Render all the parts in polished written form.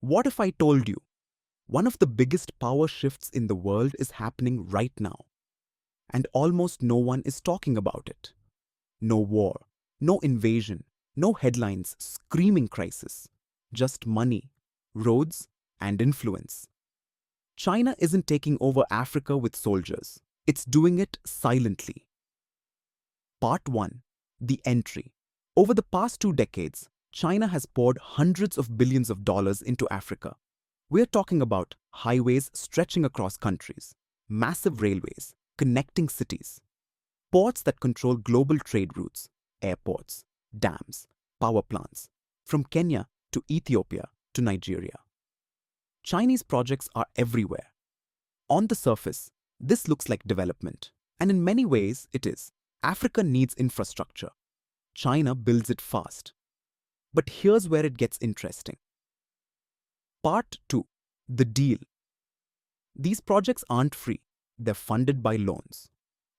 What if I told you one of the biggest power shifts in the world is happening right now, and almost no one is talking about it? No war, no invasion, no headlines screaming crisis, just money, roads, and influence. China isn't taking over Africa with soldiers, it's doing it silently. Part 1. The Entry. Over the past 2 decades, China has poured hundreds of billions of dollars into Africa. We're talking about highways stretching across countries, massive railways connecting cities, ports that control global trade routes, airports, dams, power plants, from Kenya to Ethiopia to Nigeria. Chinese projects are everywhere. On the surface, this looks like development, and in many ways it is. Africa needs infrastructure. China builds it fast. But here's where it gets interesting. Part 2. The Deal. These projects aren't free. They're funded by loans,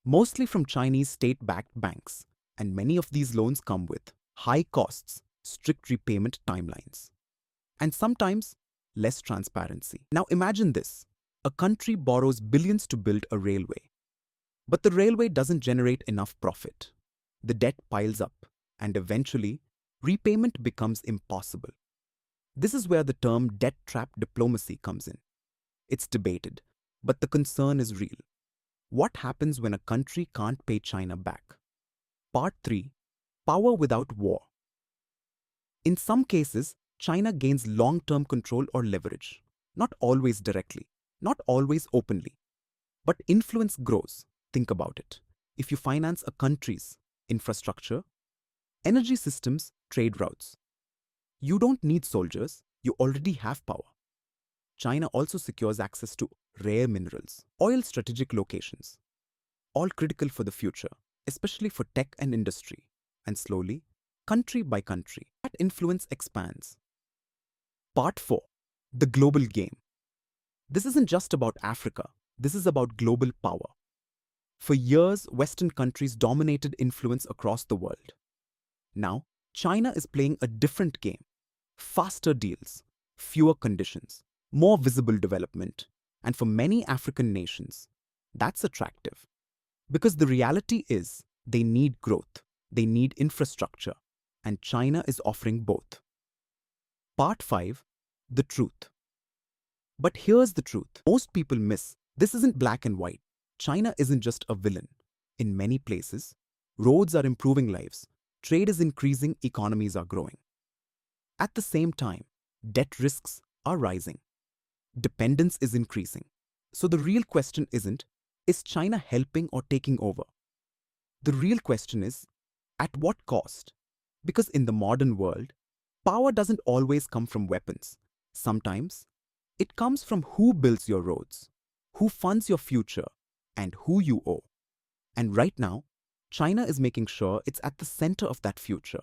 mostly from Chinese state-backed banks, and many of these loans come with high costs, strict repayment timelines, and sometimes less transparency. Now imagine this. A country borrows billions to build a railway, but the railway doesn't generate enough profit. The debt piles up, and eventually, repayment becomes impossible. This is where the term debt trap diplomacy comes in. It's debated, but the concern is real. What happens when a country can't pay China back? Part 3. Power without war. In some cases, China gains long-term control or leverage, not always directly, not always openly. But influence grows. Think about it. If you finance a country's infrastructure, energy systems, trade routes, you don't need soldiers, you already have power. China also secures access to rare minerals, oil strategic locations, all critical for the future, especially for tech and industry. And slowly, country by country, that influence expands. Part 4. The Global Game. This isn't just about Africa, this is about global power. For years, Western countries dominated influence across the world. Now, China is playing a different game. Faster deals, fewer conditions, more visible development, and for many African nations, that's attractive. Because the reality is, they need growth, they need infrastructure, and China is offering both. Part 5. The Truth. But here's the truth. Most people miss. This isn't black and white. China isn't just a villain. In many places, roads are improving lives, trade is increasing, economies are growing. At the same time, debt risks are rising. Dependence is increasing. So the real question isn't, is China helping or taking over? The real question is, at what cost? Because in the modern world, power doesn't always come from weapons. Sometimes, it comes from who builds your roads, who funds your future, and who you owe. And right now, China is making sure it's at the center of that future.